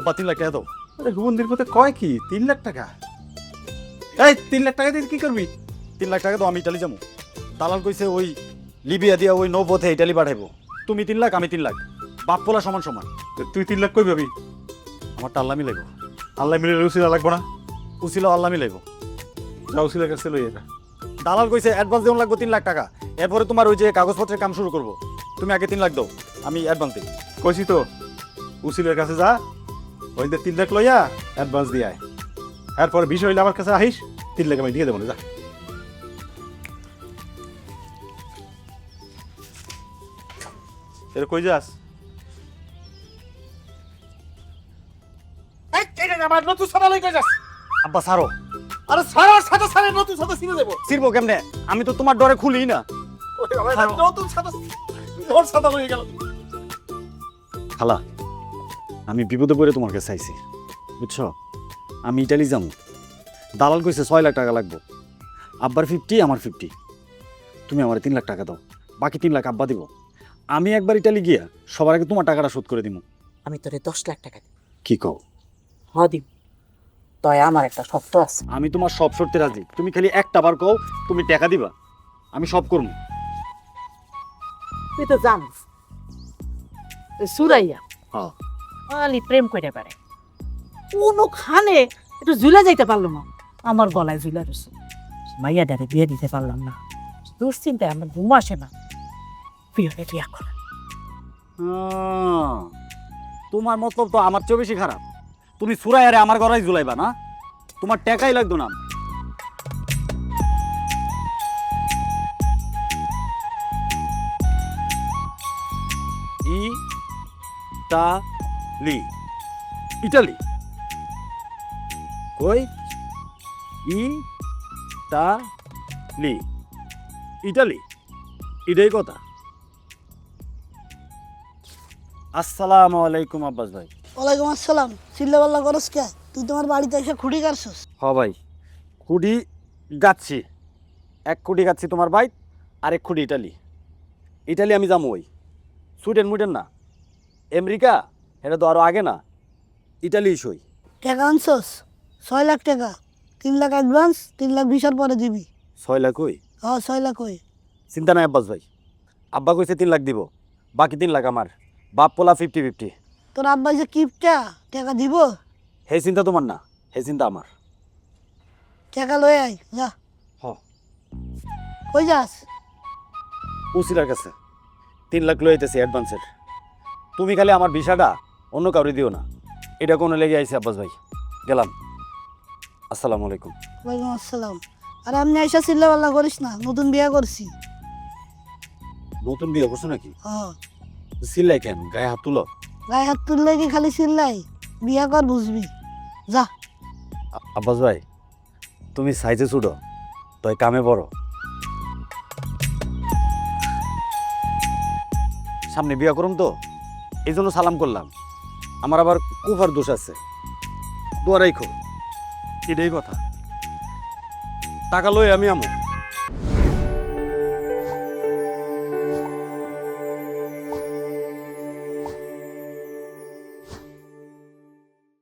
আব্বা 3 লাখ টাকা দাও। আরে হুবন্দির পথে কয় কি 3 লাখ টাকা? এই 3 লাখ টাকা দিয়ে কি করবি? 3 লাখ টাকা দাও, আমি ইটালি যাবো। দালাল কইছে ওই লিবিয়া দিয়া ওই নৌপথে ইটালি পাঠাইবো। তুমি 3 লাখ, আমি 3 লাখ, বাপ পোলা সমান সমান। তুই 3 লাখ কই পাবি? আমার আল্লাহ মিলাইবো। আল্লাহ মিলে উসিলা লাগবো না? উছিল আল্লাহ মিলাইবো। যা উসিলার কাছে লই এটা। দালাল কইছে অ্যাডভান্স দেওয়া লাগবে 3 লাখ টাকা, এরপরে তোমার ওই যে কাগজপত্রের কাম শুরু করবো। তুমি আগে 3 লাখ দাও, আমি অ্যাডভান্স দিই। কইছি তো উসিলের কাছে যা, ওই 3 লাখ লইয়া অ্যাডভান্স দিয়ে আয়। এরপর বিষয় হইলে আমার কাছে আহিস, 3 লাখ আমি দিয়ে দেবো না। যা এর কই যাস? আমার নতুন সাদা লই কই যাস? আব্বা ছাড়ো। আরে সারা সাদা সারা নতুন সাদা ছিনে দেবো। ছিড়বো কেমনে? আমি তো তোমার ডরে খুলি না। নতুন সাদা তোর সাদা লই গেল। খালা, আমি বিপদে পড়ে তোমার কাছে চাইছি, বুঝছো? আমি ইটালি যাবো। দালাল কইছে 6 লাখ টাকা লাগবে। আব্বার 50, আমার 50। তুমি আমার 3 লাখ টাকা দাও, বাকি 3 লাখ আব্বা দিব। আমি একবার ইটালি গিয়া সবার আগে তোমার টাকাটা শোধ করে দিব। আমি তোরে 10 লাখ টাকা দিই। কি কও? দিব। তয় আমার একটা শর্ত আছে। আমি তোমার সব শর্তে রাজি, তুমি খালি একটা বার কও তুমি টাকা দিবা, আমি সব করবো। তুই তো জানিস সুরাইয়া হ্যাঁ। খালি প্রেম করে পারে, কোনোখানে একটু ঝুলে যাইতে পারলো না। আমার গলায় ঝুলে রয়েছে, মাইয়া ডারে বিয়ে দিতে পারলাম না। দুশ্চিন্তায় আমার ঘুম আসে না। বিয়ে বিয়া করে তোমার মতলব তো আমার চেয়ে বেশি খারাপ। তুমি সুরাইয়ারে আমার গলায় ঝুলাইবা না? তোমার টাকাই লাগতো না। ইটালি, ইটালি কই? ইটালি, ইটালি, এটাই কথা। আসসালামু আলাইকুম আব্বাস ভাই। ওয়ালাইকুম আসসালাম। চিল্লাপাল্লা করস কে? তুই তোমার বাড়িতে এসে খুঁটি কাটছস? হ ভাই, খুঁটি গাচ্ছি। 1 খুঁটি গাচ্ছি তোমার ভাই, আর 1 খুঁটি ইটালি। ইটালি আমি যাবো ওই সুইডেন মুইডেন না, আমেরিকা, এটা তো আরো আগে না। ইটালি সই। টাকা আনছস? 6 লাখ টাকা। 3 লাখ অ্যাডভান্স, 3 লাখ ভিসার পরে দিবি। 6 লাখ ওই? হ্যাঁ 6 লাখ ওই। চিন্তা নাই আব্বাস ভাই, আব্বা কইছে 3 লাখ দিব, বাকি 3 লাখ আমার। বাপ পোলা 50-50। তোর আব্বা যে কিপটা, টাকা দিব? হে চিন্তা তোমার না, হে চিন্তা আমার। টাকা লয়ে আয় যা। হ। কই যাস? উসিলার কাছে 3 লাখ লই আইতেছি অ্যাডভান্সের। তুমি খালি আমার ভিসাটা অন্য কাউরে দিও না, এটা কোনো লেগে আইছে আব্বাস ভাই। গেলাম, আসসালামু আলাইকুম। ওয়ালাইকুম আসসালাম। আরে আমি এসে চিল্লাপাল্লা করিস না, নতুন বিয়ে করছি। নতুন বিয়ে করছো নাকি? হ্যাঁ। চিল্লাই কেন? গায়ে হাত তুলো। গায়ে হাত তুললে কি খালি চিল্লাই? বিয়ে কর বুঝবি। যা। আব্বাস ভাই, তুমি সাইজে ছুটো, তই কামে বড়। সামনে বিয়া করুম তো, এই জন্য সালাম করলাম। আমার আবার কুফার দোষ আছে, দোয়া রাইখো। এটাই কথা। টাকা লই আমি আমো।